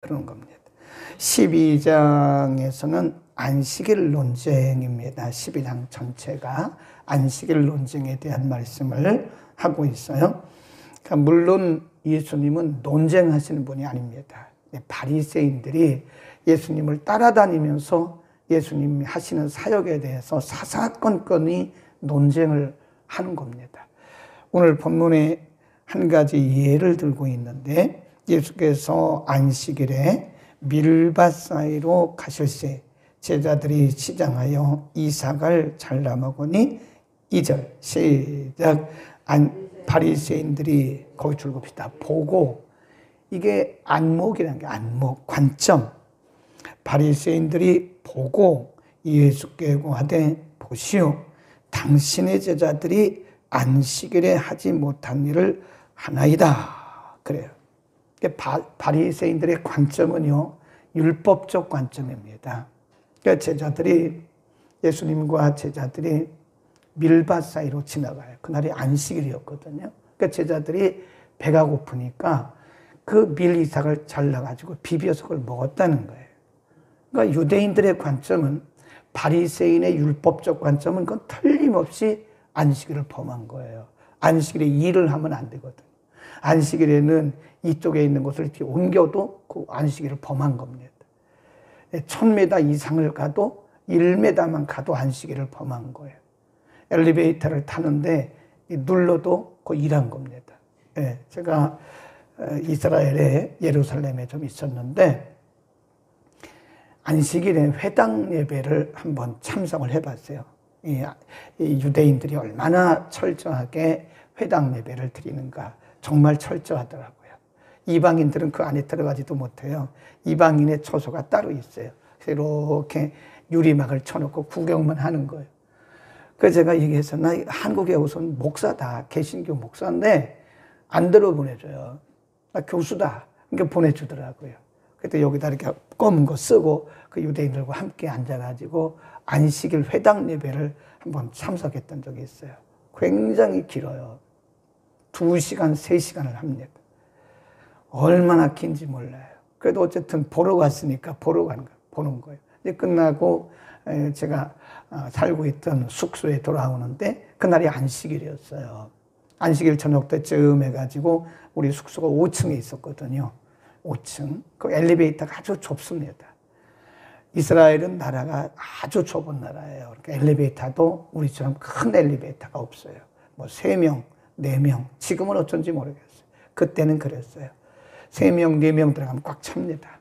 그런 겁니다. 12장에서는 안식일 논쟁입니다. 12장 전체가 안식일 논쟁에 대한 말씀을 하고 있어요. 그러니까 물론 예수님은 논쟁하시는 분이 아닙니다. 바리새인들이 예수님을 따라다니면서 예수님이 하시는 사역에 대해서 사사건건이 논쟁을 하는 겁니다. 오늘 본문에 한 가지 예를 들고 있는데, 예수께서 안식일에 밀밭 사이로 가실새 제자들이 시장하여 이삭을 잘라 먹으니 2절 시작. 바리새인들이 거기 줄급시다 보고, 이게 안목이라는 게 안목, 관점. 바리새인들이 보고 예수께 고하되 보시오, 당신의 제자들이 안식일에 하지 못한 일을 하나이다. 그래요. 바리새인들의 관점은요, 율법적 관점입니다. 그러니까 제자들이, 예수님과 제자들이 밀밭 사이로 지나가요. 그날이 안식일이었거든요. 그러니까 제자들이 배가 고프니까 그 밀이삭을 잘라가지고 비벼서 그걸 먹었다는 거예요. 그러니까 유대인들의 관점은, 바리새인의 율법적 관점은 그건 틀림없이 안식일을 범한 거예요. 안식일에 일을 하면 안 되거든요. 안식일에는 이쪽에 있는 것을 이렇게 옮겨도 그 안식일을 범한 겁니다. 1000m 이상을 가도 1m만 가도 안식일을 범한 거예요. 엘리베이터를 타는데 눌러도 그 일한 겁니다. 제가 이스라엘에, 예루살렘에 좀 있었는데 안식일에 회당 예배를 한번 참석을 해봤어요. 이 유대인들이 얼마나 철저하게 회당 예배를 드리는가, 정말 철저하더라고요. 이방인들은 그 안에 들어가지도 못해요. 이방인의 처소가 따로 있어요. 그래서 이렇게 유리막을 쳐놓고 구경만 하는 거예요. 그래서 제가 얘기해서, 나 한국에 우선 목사다, 개신교 목사인데 안 들어보내줘요. 나 교수다. 그러니까 보내주더라고요. 그때 여기다 이렇게 검은 거 쓰고 그 유대인들과 함께 앉아가지고 안식일 회당 예배를 한번 참석했던 적이 있어요. 굉장히 길어요. 2시간, 3시간을 합니다. 얼마나 긴지 몰라요. 그래도 어쨌든 보러 갔으니까 보는 거예요. 이제 끝나고 제가 살고 있던 숙소에 돌아오는데 그날이 안식일이었어요. 안식일 저녁 때쯤 해가지고 우리 숙소가 5층에 있었거든요. 5층. 그 엘리베이터가 아주 좁습니다. 이스라엘은 나라가 아주 좁은 나라예요. 그러니까 엘리베이터도 우리처럼 큰 엘리베이터가 없어요. 뭐 3명, 4명. 지금은 어쩐지 모르겠어요. 그때는 그랬어요. 3명, 4명 들어가면 꽉 찹니다.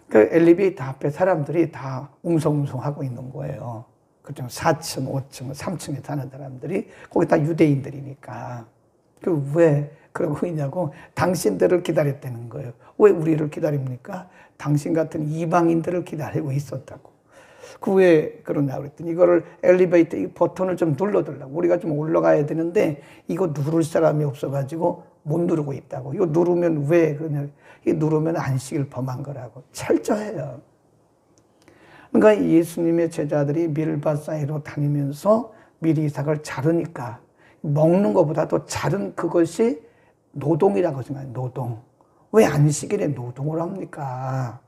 그 엘리베이터 앞에 사람들이 다 웅성웅성하고 있는 거예요. 그중 4층, 5층, 3층에 사는 사람들이, 거기 다 유대인들이니까. 그 왜 그러고 있냐고, 당신들을 기다렸다는 거예요. 왜 우리를 기다립니까? 당신 같은 이방인들을 기다리고 있었다고. 그 왜 그러냐 그랬더니, 이거를 엘리베이터 이 버튼을 좀 눌러달라고. 우리가 좀 올라가야 되는데 이거 누를 사람이 없어가지고 못 누르고 있다고. 이거 누르면 왜 그러냐. 이거 누르면 안식일 범한 거라고. 철저해요. 그러니까 예수님의 제자들이 밀밭 사이로 다니면서 밀이삭을 자르니까 먹는 것보다도 자른 그것이 노동이라고 생각해요. 노동. 왜 안식일에 노동을 합니까?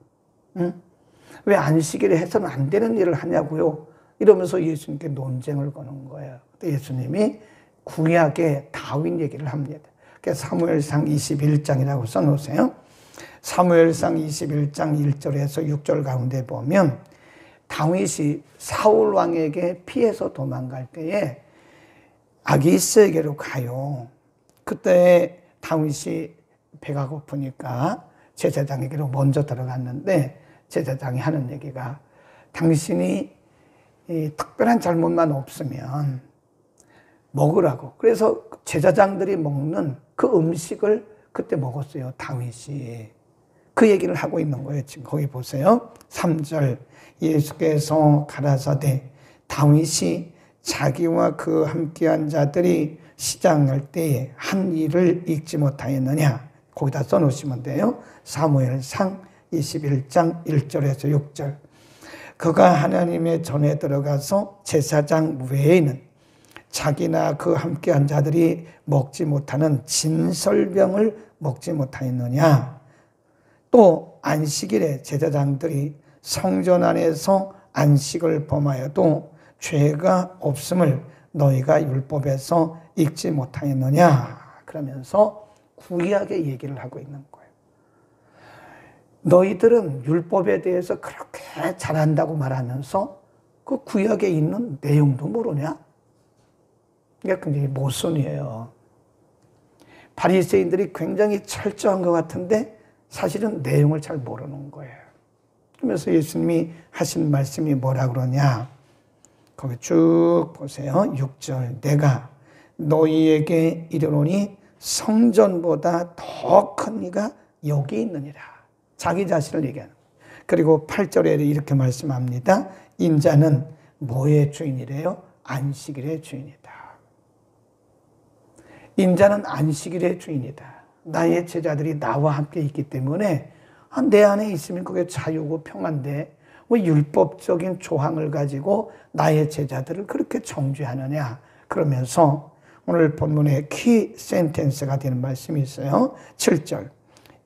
응? 왜 안식일에 해서는 안 되는 일을 하냐고요? 이러면서 예수님께 논쟁을 거는 거예요. 예수님이 구약의 다윗 얘기를 합니다. 사무엘상 21장이라고 써놓으세요. 사무엘상 21장 1절에서 6절 가운데 보면, 다윗이 사울 왕에게 피해서 도망갈 때에 아기스에게로 가요. 그때 다윗이 배가 고프니까 제사장에게로 먼저 들어갔는데, 제사장이 하는 얘기가, 당신이 특별한 잘못만 없으면 먹으라고. 그래서 제사장들이 먹는 그 음식을 그때 먹었어요, 다윗이. 그 얘기를 하고 있는 거예요. 지금 거기 보세요. 3절. 예수께서 가라사대 다윗이 자기와 그 함께한 자들이 시장할 때에 한 일을 읽지 못하였느냐. 거기다 써놓으시면 돼요. 사무엘상 21장 1절에서 6절. 그가 하나님의 전에 들어가서 제사장 외에는 자기나 그 함께한 자들이 먹지 못하는 진설병을 먹지 못하였느냐. 또 안식일에 제사장들이 성전 안에서 안식을 범하여도 죄가 없음을 너희가 율법에서 읽지 못하였느냐, 그러면서 구약의 얘기를 하고 있는 거예요. 너희들은 율법에 대해서 그렇게 잘한다고 말하면서 그 구약에 있는 내용도 모르냐? 이게 굉장히 모순이에요. 바리새인들이 굉장히 철저한 것 같은데 사실은 내용을 잘 모르는 거예요. 그러면서 예수님이 하신 말씀이 뭐라 그러냐? 거기 쭉 보세요. 6절. 내가 너희에게 이르노니 성전보다 더 큰 이가 여기 있느니라. 자기 자신을 얘기하는 거예요. 그리고 8절에 이렇게 말씀합니다. 인자는 뭐의 주인이래요? 안식일의 주인이다. 인자는 안식일의 주인이다. 나의 제자들이 나와 함께 있기 때문에 내 안에 있으면 그게 자유고 평안데 왜 율법적인 조항을 가지고 나의 제자들을 그렇게 정죄하느냐. 그러면서 오늘 본문의 키 센텐스가 되는 말씀이 있어요. 7절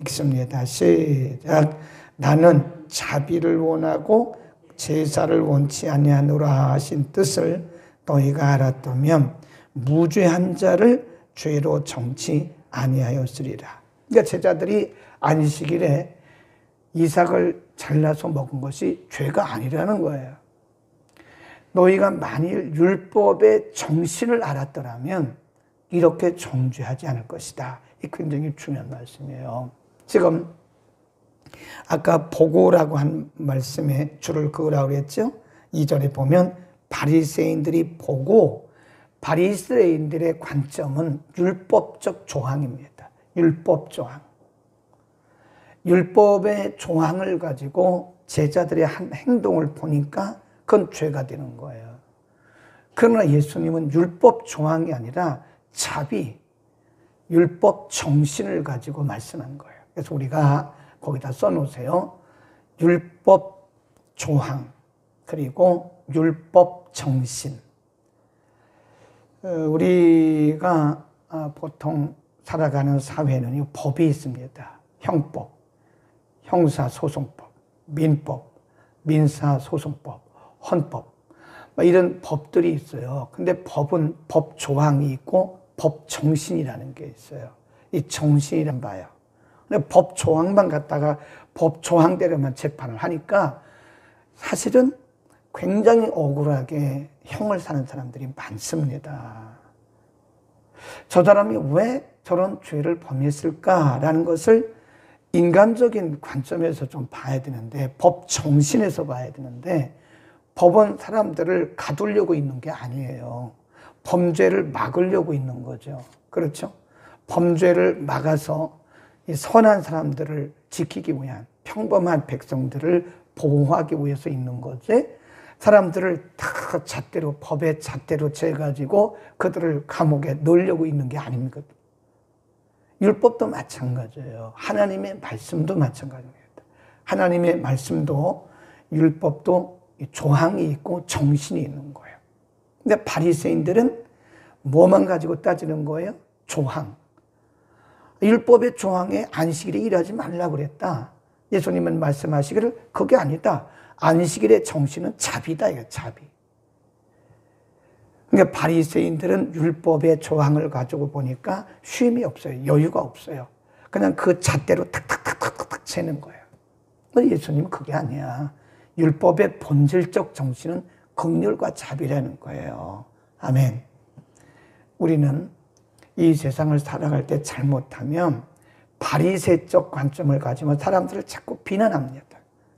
읽습니다. 시작. 나는 자비를 원하고 제사를 원치 아니하노라 하신 뜻을 너희가 알았다면 무죄한 자를 죄로 정치 아니하였으리라. 그러니까 제자들이 안식일에 이삭을 잘라서 먹은 것이 죄가 아니라는 거예요. 너희가 만일 율법의 정신을 알았더라면 이렇게 정죄하지 않을 것이다. 이 굉장히 중요한 말씀이에요. 지금 아까 보고라고 한 말씀에 줄을 그으라고 그랬죠. 2절에 보면 바리새인들이 보고, 바리새인들의 관점은 율법적 조항입니다. 율법 조항. 율법의 조항을 가지고 제자들의 한 행동을 보니까 그건 죄가 되는 거예요. 그러나 예수님은 율법 조항이 아니라 자비, 율법 정신을 가지고 말씀한 거예요. 그래서 우리가 거기다 써놓으세요. 율법 조항, 그리고 율법 정신. 우리가 보통 살아가는 사회는 법이 있습니다. 형법, 형사소송법, 민법, 민사소송법, 헌법, 이런 법들이 있어요. 근데 법은 법 조항이 있고 법 정신이라는 게 있어요. 이 정신이란 봐요. 근데 법 조항만 갖다가 법 조항대로만 재판을 하니까 사실은 굉장히 억울하게 형을 사는 사람들이 많습니다. 저 사람이 왜 저런 죄를 범했을까라는 것을 인간적인 관점에서 좀 봐야 되는데, 법 정신에서 봐야 되는데, 법은 사람들을 가두려고 있는 게 아니에요. 범죄를 막으려고 있는 거죠. 그렇죠? 범죄를 막아서 이 선한 사람들을 지키기 위한, 평범한 백성들을 보호하기 위해서 있는 거지, 사람들을 다 잣대로, 법의 잣대로 재가지고 그들을 감옥에 넣으려고 있는 게 아닙니까? 율법도 마찬가지예요. 하나님의 말씀도 마찬가지입니다. 하나님의 말씀도 율법도 조항이 있고 정신이 있는 거예요. 근데 바리새인들은 뭐만 가지고 따지는 거예요? 조항. 율법의 조항에 안식일에 일하지 말라고 그랬다. 예수님은 말씀하시기를 그게 아니다. 안식일의 정신은 자비다. 이거 자비. 그러니까 바리새인들은 율법의 조항을 가지고 보니까 쉼이 없어요. 여유가 없어요. 그냥 그 잣대로 탁탁탁탁탁 채는 거예요. 예수님은 그게 아니야. 율법의 본질적 정신은 긍휼과 자비라는 거예요. 아멘. 우리는 이 세상을 살아갈 때 잘못하면 바리새적 관점을 가지면 사람들을 자꾸 비난합니다.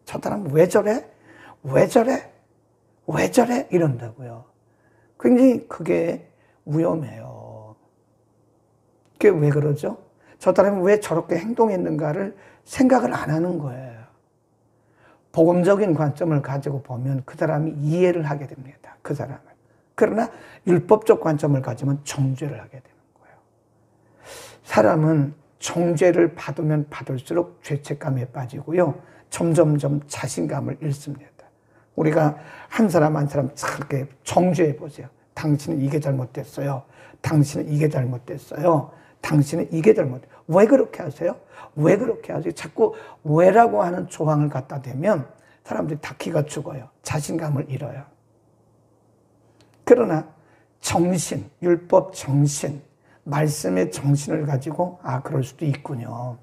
저 사람 왜 저래? 왜 저래? 왜 저래? 이런다고요. 굉장히 그게 위험해요. 그게 왜 그러죠? 저 사람이 왜 저렇게 행동했는가를 생각을 안 하는 거예요. 복음적인 관점을 가지고 보면 그 사람이 이해를 하게 됩니다. 그 사람을. 그러나 율법적 관점을 가지면 정죄를 하게 되는 거예요. 사람은 정죄를 받으면 받을수록 죄책감에 빠지고요. 점점점 자신감을 잃습니다. 우리가 한 사람 한 사람 이렇게 정죄해 보세요. 당신은 이게 잘못됐어요. 당신은 이게 잘못됐어요. 당신은 이게 잘못됐어요. 왜 그렇게 하세요? 왜 그렇게 하세요? 자꾸 왜라고 하는 조항을 갖다 대면 사람들이 다 기가 죽어요. 자신감을 잃어요. 그러나 정신, 율법 정신, 말씀의 정신을 가지고 그럴 수도 있군요.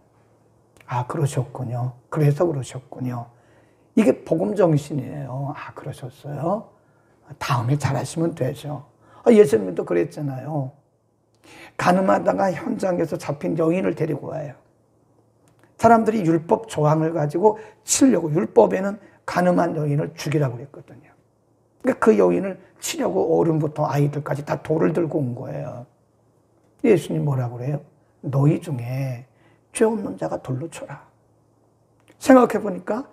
그러셨군요. 그래서 그러셨군요. 이게 복음 정신이에요. 그러셨어요? 다음에 잘하시면 되죠. 예수님도 그랬잖아요. 가늠하다가 현장에서 잡힌 여인을 데리고 와요. 사람들이 율법 조항을 가지고 치려고, 율법에는 가늠한 여인을 죽이라고 그랬거든요. 그러니까 그 여인을 치려고 어른부터 아이들까지 다 돌을 들고 온 거예요. 예수님 뭐라고 그래요? 너희 중에 죄 없는 자가 돌로 쳐라. 생각해 보니까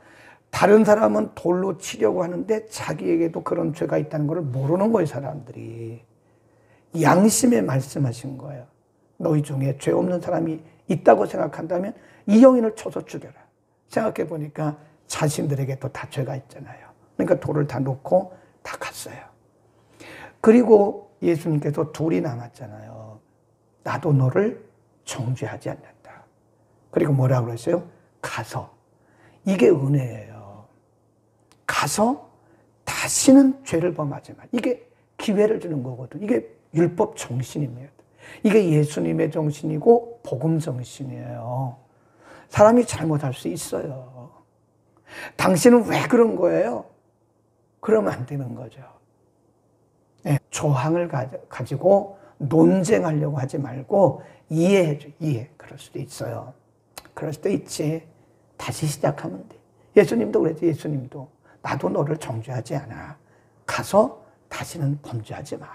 다른 사람은 돌로 치려고 하는데 자기에게도 그런 죄가 있다는 걸 모르는 거예요, 사람들이. 양심에 말씀하신 거예요. 너희 중에 죄 없는 사람이 있다고 생각한다면 이 여인을 쳐서 죽여라. 생각해 보니까 자신들에게도 다 죄가 있잖아요. 그러니까 돌을 다 놓고 다 갔어요. 그리고 예수님께서 둘이 남았잖아요. 나도 너를 정죄하지 않는다. 그리고 뭐라고 그랬어요? 가서. 이게 은혜예요. 가서 다시는 죄를 범하지 마. 이게 기회를 주는 거거든. 이게 율법 정신입니다. 이게 예수님의 정신이고 복음 정신이에요. 사람이 잘못할 수 있어요. 당신은 왜 그런 거예요? 그러면 안 되는 거죠. 네, 조항을 가지고 논쟁하려고 하지 말고 이해해줘. 이해. 그럴 수도 있어요. 그럴 수도 있지. 다시 시작하면 돼. 예수님도 그랬지. 예수님도 나도 너를 정죄하지 않아. 가서 다시는 범죄하지 마.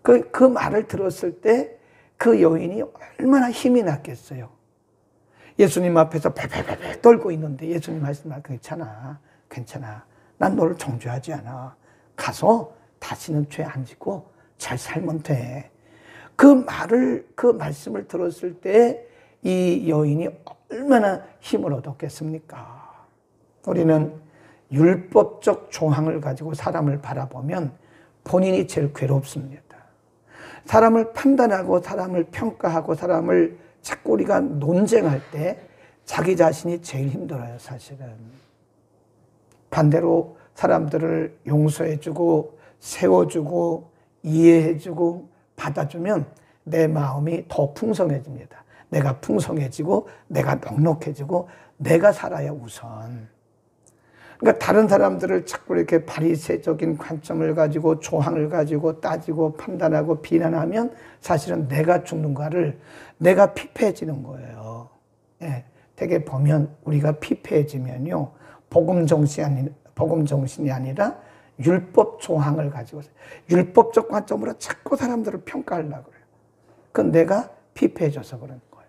그 말을 들었을 때 그 여인이 얼마나 힘이 났겠어요. 예수님 앞에서 팔팔팔 떨고 있는데 예수님 말씀하시면 괜찮아. 괜찮아. 난 너를 정죄하지 않아. 가서 다시는 죄 안 짓고 잘 살면 돼. 그 말씀을 들었을 때 이 여인이 얼마나 힘을 얻었겠습니까? 우리는 율법적 조항을 가지고 사람을 바라보면 본인이 제일 괴롭습니다. 사람을 판단하고 사람을 평가하고 사람을 자꾸 우리가 논쟁할 때 자기 자신이 제일 힘들어요, 사실은. 반대로 사람들을 용서해주고 세워주고 이해해주고 받아주면 내 마음이 더 풍성해집니다. 내가 풍성해지고 내가 넉넉해지고 내가 살아야 우선. 그러니까 다른 사람들을 자꾸 이렇게 바리새적인 관점을 가지고 조항을 가지고 따지고 판단하고 비난하면 사실은 내가 죽는가를 내가 피폐해지는 거예요. 예, 되게 보면 우리가 피폐해지면요. 복음 정신이 아니라 율법 조항을 가지고 율법적 관점으로 자꾸 사람들을 평가하려고 그래요. 그건 내가 피폐해져서 그런 거예요.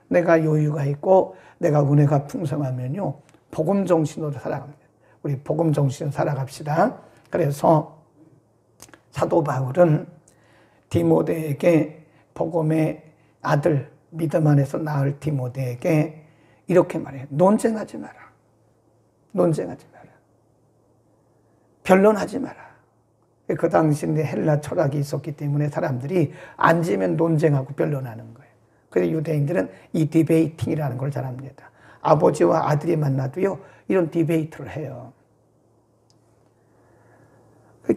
내가 여유가 있고 내가 은혜가 풍성하면요. 복음 정신으로 살아갑니다. 우리 복음 정신으로 살아갑시다. 그래서 사도 바울은 디모데에게 복음의 아들, 믿음 안에서 낳을 디모데에게 이렇게 말해요. 논쟁하지 마라. 논쟁하지 마라. 변론하지 마라. 그 당시에 헬라 철학이 있었기 때문에 사람들이 앉으면 논쟁하고 변론하는 거예요. 그래서 유대인들은 이 디베이팅이라는 걸 잘합니다. 아버지와 아들이 만나도요, 이런 디베이트를 해요.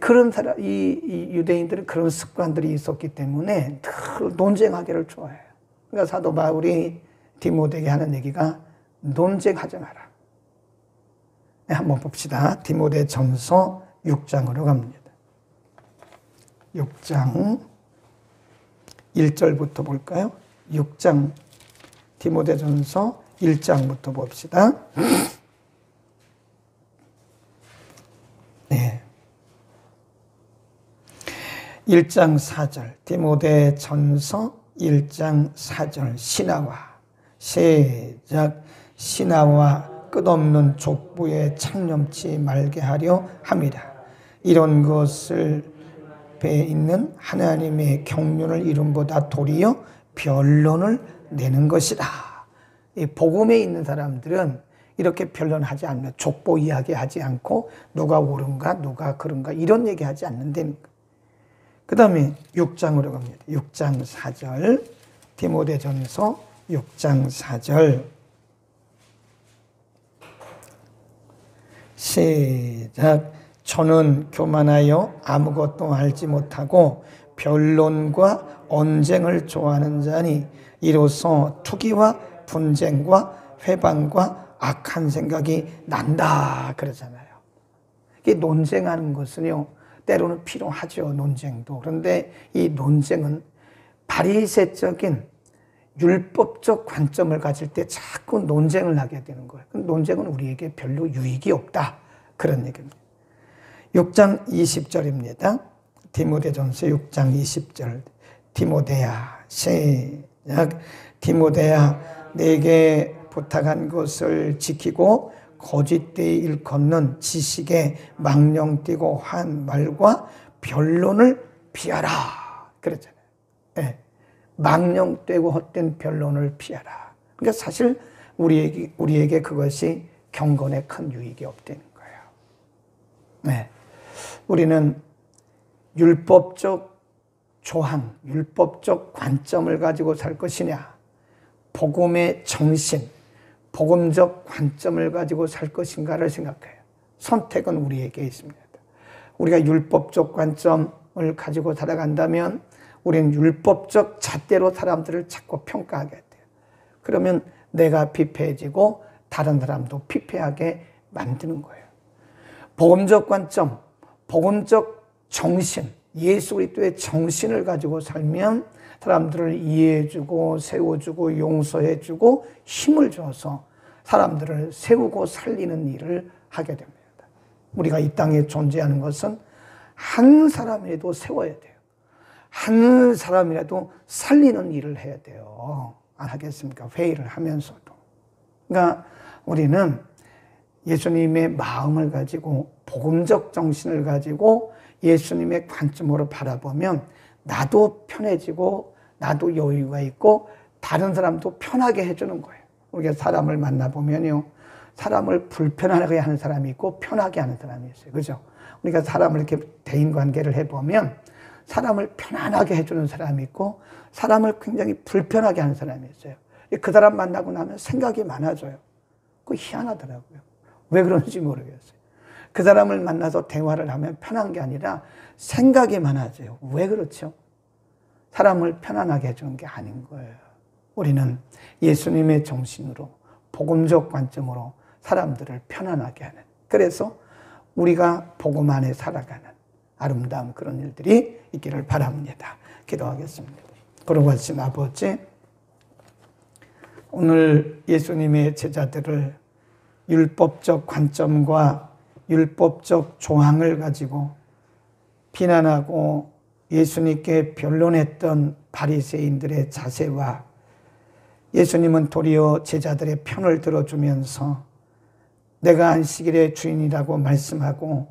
그런 사람, 이 유대인들은 그런 습관들이 있었기 때문에 늘 논쟁하기를 좋아해요. 그러니까 사도 바울이 디모데에게 하는 얘기가 논쟁하지 마라. 네, 한번 봅시다. 디모데 전서 6장으로 갑니다. 6장 1절부터 볼까요? 6장 디모데 전서 1장부터 봅시다. 네. 1장 4절 디모데 전서 1장 4절 신하와 시작 신하와 끝없는 족부에 창념치 말게 하려 함이라. 이런 것을 배에 있는 하나님의 경륜을 이름보다 도리어 변론을 내는 것이다. 이 복음에 있는 사람들은 이렇게 변론하지 않는, 족보 이야기하지 않고 누가 옳은가 누가 그런가 이런 얘기하지 않는다는 거. 그 다음에 6장으로 갑니다. 6장 4절 디모데전서 6장 4절 시작. 저는 교만하여 아무것도 알지 못하고 변론과 언쟁을 좋아하는 자니 이로써 투기와 분쟁과 회방과 악한 생각이 난다 그러잖아요. 이 논쟁하는 것은요, 때로는 필요하죠, 논쟁도. 그런데 이 논쟁은 바리새적인 율법적 관점을 가질 때 자꾸 논쟁을 하게 되는 거예요. 논쟁은 우리에게 별로 유익이 없다 그런 얘기입니다. 6장 20절입니다. 디모데전서 6장 20절. 디모데야, 시작. 디모데야, 내게 부탁한 것을 지키고 거짓되이 일컫는 지식에 망령되고 한 말과 변론을 피하라 그랬잖아요. 네. 망령되고 헛된 변론을 피하라. 그러니까 사실 우리에게 그것이 경건에 큰 유익이 없다는 거예요. 네. 우리는 율법적 조항, 율법적 관점을 가지고 살 것이냐, 복음의 정신, 복음적 관점을 가지고 살 것인가를 생각해요. 선택은 우리에게 있습니다. 우리가 율법적 관점을 가지고 살아간다면 우리는 율법적 잣대로 사람들을 자꾸 평가하게 돼요. 그러면 내가 피폐해지고 다른 사람도 피폐하게 만드는 거예요. 복음적 관점, 복음적 정신, 예수 그리스도의 정신을 가지고 살면 사람들을 이해해주고 세워주고 용서해주고 힘을 줘서 사람들을 세우고 살리는 일을 하게 됩니다. 우리가 이 땅에 존재하는 것은 한 사람이라도 세워야 돼요. 한 사람이라도 살리는 일을 해야 돼요. 안 하겠습니까? 회의를 하면서도. 그러니까 우리는 예수님의 마음을 가지고 복음적 정신을 가지고 예수님의 관점으로 바라보면 나도 편해지고 나도 여유가 있고 다른 사람도 편하게 해주는 거예요. 우리가 사람을 만나보면요, 사람을 불편하게 하는 사람이 있고 편하게 하는 사람이 있어요. 그죠? 우리가 사람을 이렇게 대인관계를 해보면 사람을 편안하게 해주는 사람이 있고 사람을 굉장히 불편하게 하는 사람이 있어요. 그 사람 만나고 나면 생각이 많아져요. 그거 희한하더라고요. 왜 그런지 모르겠어요. 그 사람을 만나서 대화를 하면 편한 게 아니라 생각이 많아져요. 왜 그렇죠? 사람을 편안하게 해주는 게 아닌 거예요. 우리는 예수님의 정신으로 복음적 관점으로 사람들을 편안하게 하는, 그래서 우리가 복음 안에 살아가는 아름다운 그런 일들이 있기를 바랍니다. 기도하겠습니다. 거룩하신 아버지, 오늘 예수님의 제자들을 율법적 관점과 율법적 조항을 가지고 비난하고 예수님께 변론했던 바리새인들의 자세와 예수님은 도리어 제자들의 편을 들어주면서 내가 안식일의 주인이라고 말씀하고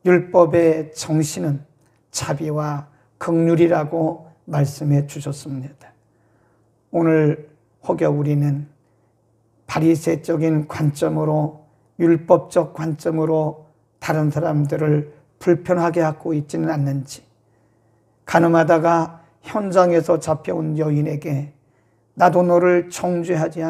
율법의 정신은 자비와 긍휼이라고 말씀해 주셨습니다. 오늘 혹여 우리는 바리새적인 관점으로 율법적 관점으로 다른 사람들을 불편하게 하고 있지는 않는지, 가늠하다가 현장에서 잡혀온 여인에게 나도 너를 정죄하지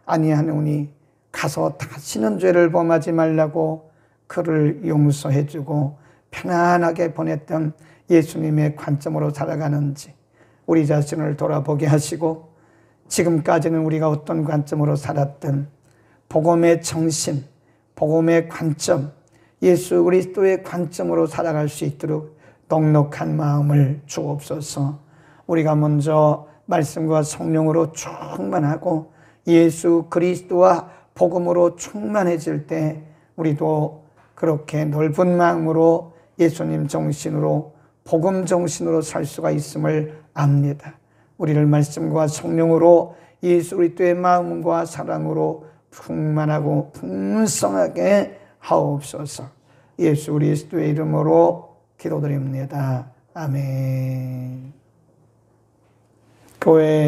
아니하노니 가서 다시는 죄를 범하지 말라고 그를 용서해주고 편안하게 보냈던 예수님의 관점으로 살아가는지 우리 자신을 돌아보게 하시고, 지금까지는 우리가 어떤 관점으로 살았든 복음의 정신, 복음의 관점, 예수 그리스도의 관점으로 살아갈 수 있도록 넉넉한 마음을 주옵소서. 우리가 먼저 말씀과 성령으로 충만하고 예수 그리스도와 복음으로 충만해질 때 우리도 그렇게 넓은 마음으로 예수님 정신으로 복음 정신으로 살 수가 있음을 압니다. 우리를 말씀과 성령으로 예수 그리스도의 마음과 사랑으로 충만하고 풍성하게 하옵소서. 예수 그리스도의 이름으로 기도드립니다. 아멘. 교회